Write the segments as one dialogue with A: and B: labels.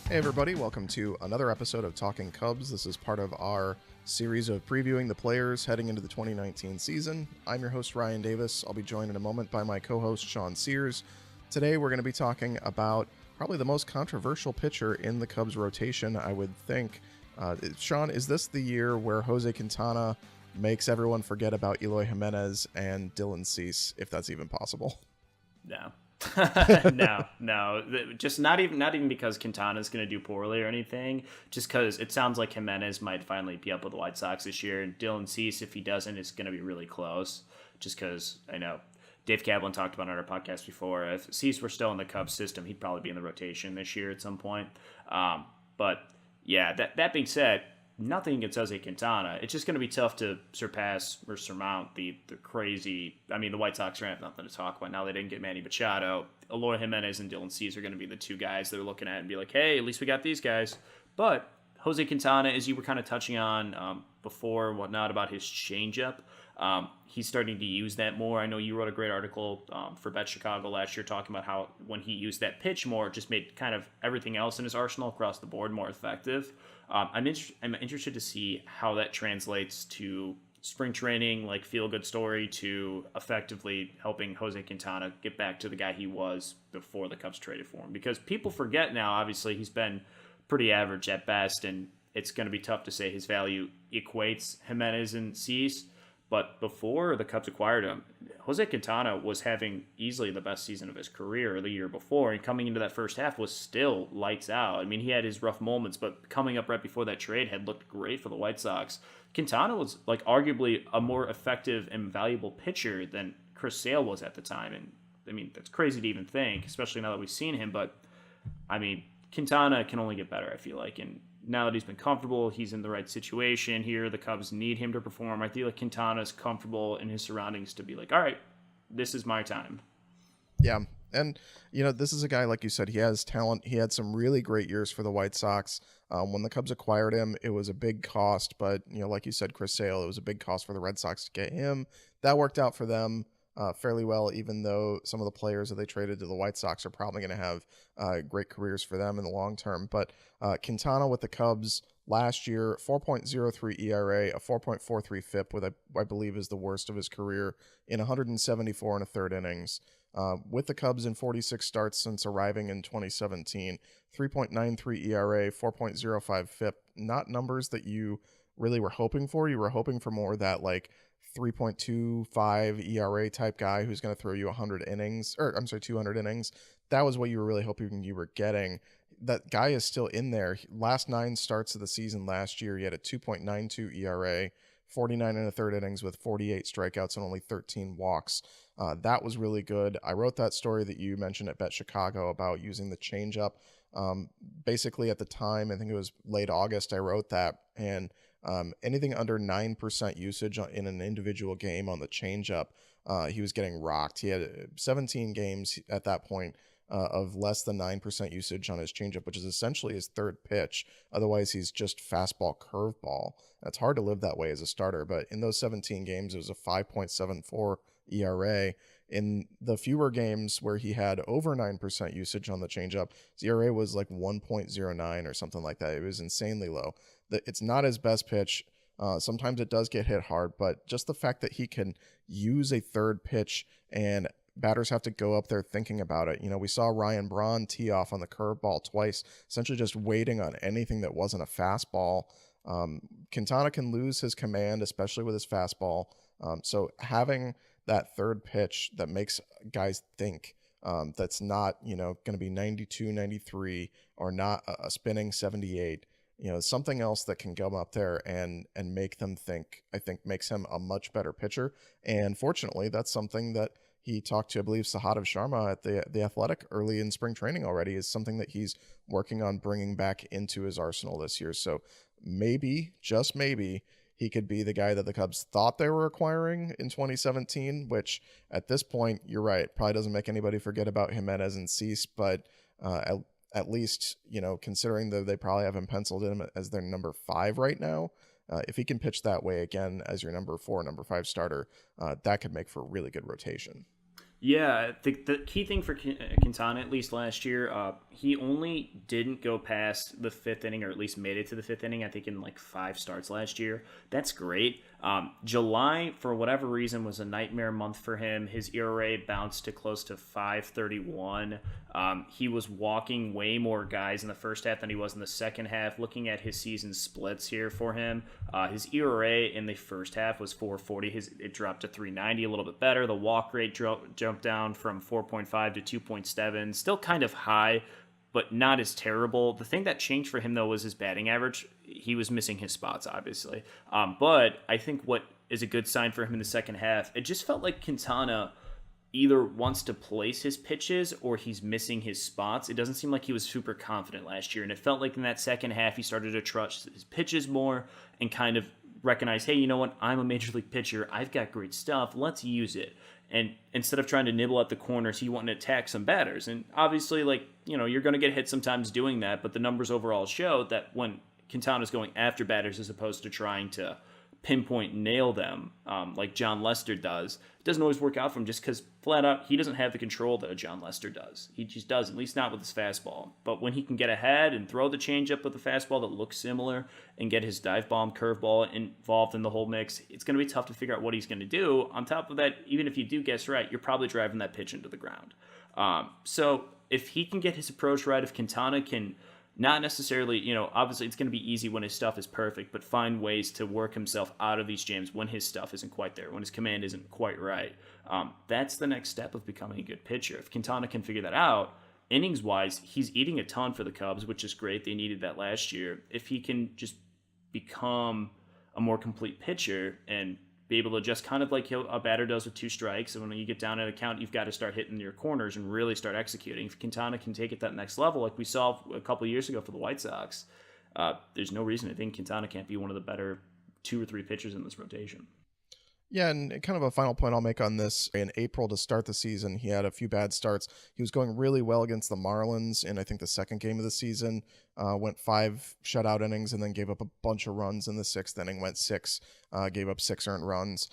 A: Hey everybody, welcome to another episode of Talking Cubs. This is part of our series of previewing the players heading into the 2019 season. I'm your host Ryan Davis. I'll be joined in a moment by my co-host Sean Sears. Today we're going to be talking about probably the most controversial pitcher in the Cubs rotation, I would think. Sean, is this the year where Jose Quintana makes everyone forget about Eloy Jimenez and Dylan Cease, if that's even possible?
B: No. No. Just not even because Quintana's going to do poorly or anything. Just because it sounds like Jimenez might finally be up with the White Sox this year, and Dylan Cease, if he doesn't, is going to be really close. Just because I know Dave Kaplan talked about on our podcast before. If Cease were still in the Cubs system, he'd probably be in the rotation this year at some point. But yeah, that being said, nothing against Jose Quintana. It's just going to be tough to surpass or surmount the crazy. I mean, the White Sox have nothing to talk about now. They didn't get Manny Machado. Eloy Jimenez and Dylan Cease are going to be the two guys they're looking at and be like, hey, at least we got these guys. But Jose Quintana, as you were kind of touching on before and whatnot about his changeup, he's starting to use that more. I know you wrote a great article for Bet Chicago last year talking about how when he used that pitch more, it just made kind of everything else in his arsenal across the board more effective. I'm interested to see how that translates to spring training, like feel-good story, to effectively helping Jose Quintana get back to the guy he was before the Cubs traded for him. Because people forget now, obviously, he's been pretty average at best, and it's going to be tough to say his value equates Jimenez and Cease. But before the Cubs acquired him, Jose Quintana was having easily the best season of his career the year before, and coming into that first half was still lights out. I mean, he had his rough moments, but coming up right before that trade had looked great for the White Sox. Quintana was like arguably a more effective and valuable pitcher than Chris Sale was at the time. And I mean, that's crazy to even think, especially now that we've seen him. But I mean, Quintana can only get better, I feel like. And now that he's been comfortable, he's in the right situation here. The Cubs need him to perform. I feel like Quintana is comfortable in his surroundings to be like, all right, this is my time.
A: Yeah. And, this is a guy, like you said, he has talent. He had some really great years for the White Sox. When the Cubs acquired him, it was a big cost. But, like you said, Chris Sale, it was a big cost for the Red Sox to get him. That worked out for them fairly well, even though some of the players that they traded to the White Sox are probably going to have great careers for them in the long term. But Quintana with the Cubs last year, 4.03 ERA, a 4.43 FIP, with I believe is the worst of his career, in 174 and a third innings. With the Cubs in 46 starts since arriving in 2017, 3.93 ERA, 4.05 FIP, not numbers that you really were hoping for. You were hoping for more of that like 3.25 ERA type guy who's going to throw you 200 innings. That was what you were really hoping you were getting. That guy is still in there. Last 9 starts of the season last year, he had a 2.92 ERA, 49 and a third innings with 48 strikeouts and only 13 walks. That was really good. I wrote that story that you mentioned at Bet Chicago about using the changeup. Basically at the time, I think it was late August, I wrote that, and anything under 9% usage in an individual game on the changeup, he was getting rocked. He had 17 games at that point of less than 9% usage on his changeup, which is essentially his third pitch. Otherwise, he's just fastball curveball. It's hard to live that way as a starter, but in those 17 games, it was a 5.74 ERA. In the fewer games where he had over 9% usage on the changeup, his ERA was like 1.09 or something like that. It was insanely low. It's not his best pitch. Sometimes it does get hit hard, but just the fact that he can use a third pitch and batters have to go up there thinking about it. We saw Ryan Braun tee off on the curveball twice, essentially just waiting on anything that wasn't a fastball. Quintana can lose his command, especially with his fastball. So having that third pitch that makes guys think, that's not, going to be 92, 93, or not a spinning 78, something else that can come up there and make them think, I think makes him a much better pitcher. And fortunately, that's something that he talked to, I believe, Sahadev Sharma at the Athletic early in spring training already, is something that he's working on bringing back into his arsenal this year. So maybe, just maybe, he could be the guy that the Cubs thought they were acquiring in 2017, which at this point, you're right, probably doesn't make anybody forget about Jimenez and Cease, but at least, considering that they probably have him penciled in as their number 5 right now, if he can pitch that way again as your number 4, number 5 starter, that could make for a really good rotation.
B: Yeah, the key thing for Quintana, at least last year, he only didn't go past the fifth inning, or at least made it to the fifth inning, I think, in like 5 starts last year. That's great. July, for whatever reason, was a nightmare month for him. His ERA bounced to close to 5.31. He was walking way more guys in the first half than he was in the second half. Looking at his season splits here for him, his ERA in the first half was 4.40. It dropped to 3.90, a little bit better. The walk rate jumped down from 4.5 to 2.7. Still kind of high, but not as terrible. The thing that changed for him, though, was his batting average. He was missing his spots, obviously. But I think what is a good sign for him in the second half, it just felt like Quintana either wants to place his pitches or he's missing his spots. It doesn't seem like he was super confident last year. And it felt like in that second half, he started to trust his pitches more and kind of recognize, hey, you know what? I'm a major league pitcher. I've got great stuff. Let's use it. And instead of trying to nibble at the corners, he wanted to attack some batters. And obviously, you're going to get hit sometimes doing that. But the numbers overall show that when Quintana's going after batters as opposed to trying to pinpoint nail them like John Lester does, it doesn't always work out for him just because flat out he doesn't have the control that a John Lester does. He just doesn't, at least not with his fastball. But when he can get ahead and throw the changeup with a fastball that looks similar and get his dive bomb curveball involved in the whole mix, it's going to be tough to figure out what he's going to do. On top of that, even if you do guess right, you're probably driving that pitch into the ground. So if he can get his approach right, if Quintana can not necessarily, obviously it's going to be easy when his stuff is perfect, but find ways to work himself out of these jams when his stuff isn't quite there, when his command isn't quite right. That's the next step of becoming a good pitcher. If Quintana can figure that out, innings-wise, he's eating a ton for the Cubs, which is great. They needed that last year. If he can just become a more complete pitcher and be able to just kind of like a batter does with 2 strikes. And when you get down at a count, you've got to start hitting your corners and really start executing. If Quintana can take it that next level, like we saw a couple of years ago for the White Sox, there's no reason to think Quintana can't be one of the better 2 or 3 pitchers in this rotation.
A: Yeah, and kind of a final point I'll make on this. In April to start the season, he had a few bad starts. He was going really well against the Marlins in, I think, the second game of the season. Went 5 shutout innings and then gave up a bunch of runs in the 6th inning. Went 6, gave up 6 earned runs.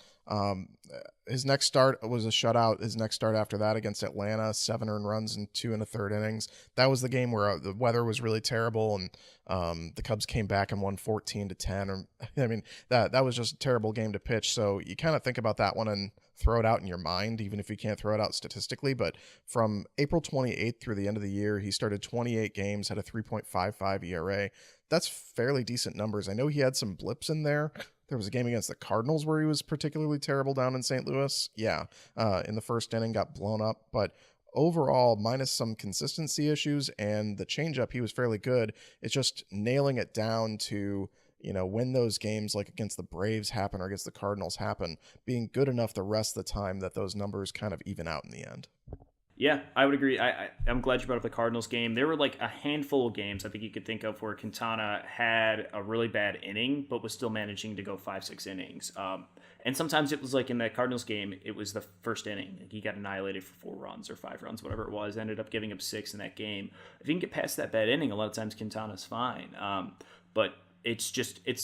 A: His next start was a shutout. His next start after that against Atlanta, 7 earned runs and 2 1/3 innings. That was the game where the weather was really terrible and the Cubs came back and won 14-10. I mean, that was just a terrible game to pitch. So you kind of think about that one and throw it out in your mind, even if you can't throw it out statistically. But from April 28th through the end of the year, he started 28 games, had a 3.55 ERA. That's fairly decent numbers. I know he had some blips in there. There was a game against the Cardinals where he was particularly terrible down in St. Louis. Yeah, in the first inning, got blown up. But overall, minus some consistency issues and the changeup, he was fairly good. It's just nailing it down to, when those games like against the Braves happen or against the Cardinals happen, being good enough the rest of the time that those numbers kind of even out in the end.
B: Yeah, I would agree. I'm glad you brought up the Cardinals game. There were like a handful of games I think you could think of where Quintana had a really bad inning, but was still managing to go 5-6 innings. And sometimes it was like in that Cardinals game, it was the first inning. He got annihilated for 4 runs or 5 runs, whatever it was. Ended up giving up 6 in that game. If you can get past that bad inning, a lot of times Quintana's fine. But it's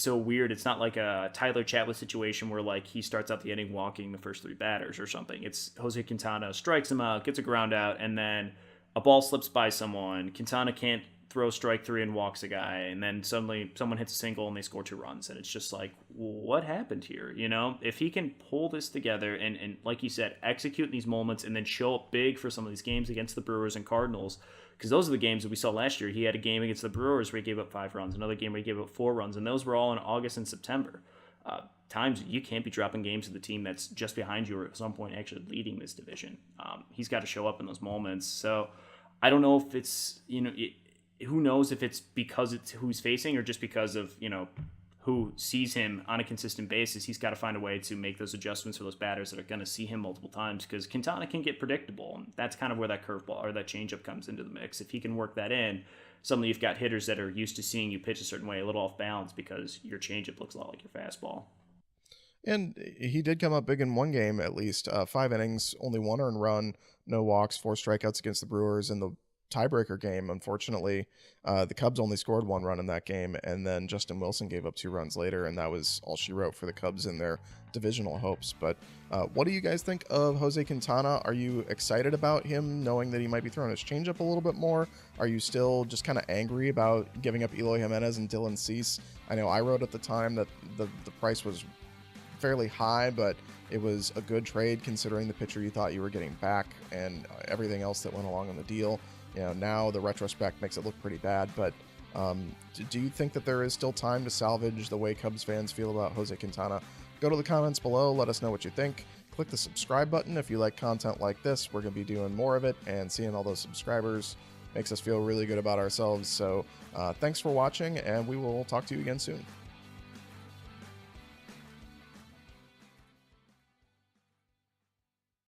B: so weird. It's not like a Tyler Chatwood situation where like he starts out the inning walking the first 3 batters or something. It's Jose Quintana strikes him out, gets a ground out, and then a ball slips by someone. Quintana can't throw strike 3 and walks a guy, and then suddenly someone hits a single and they score 2 runs. And it's just like, what happened here? If he can pull this together and like you said, execute in these moments and then show up big for some of these games against the Brewers and Cardinals, because those are the games that we saw last year. He had a game against the Brewers where he gave up 5 runs, another game where he gave up 4 runs, and those were all in August and September. Times you can't be dropping games to the team that's just behind you or at some point actually leading this division. He's got to show up in those moments. So I don't know if it's, who knows if it's because it's who he's facing or just because of, who sees him on a consistent basis. He's got to find a way to make those adjustments for those batters that are going to see him multiple times, because Quintana can get predictable. And that's kind of where that curveball or that changeup comes into the mix. If he can work that in, suddenly you've got hitters that are used to seeing you pitch a certain way, a little off balance, because your changeup looks a lot like your fastball.
A: And he did come up big in one game, at least 5 innings, only 1 earned run, no walks, 4 strikeouts against the Brewers. And the tiebreaker game. Unfortunately, the Cubs only scored 1 run in that game, and then Justin Wilson gave up 2 runs later, and that was all she wrote for the Cubs in their divisional hopes. But what do you guys think of Jose Quintana? Are you excited about him, knowing that he might be throwing his changeup a little bit more? Are you still just kind of angry about giving up Eloy Jimenez and Dylan Cease? I know I wrote at the time that the price was fairly high, but it was a good trade considering the pitcher you thought you were getting back and everything else that went along in the deal. Now the retrospect makes it look pretty bad, but do you think that there is still time to salvage the way Cubs fans feel about Jose Quintana? Go to the comments below, let us know what you think. Click the subscribe button if you like content like this. We're going to be doing more of it, and seeing all those subscribers makes us feel really good about ourselves. So thanks for watching, and we will talk to you again soon.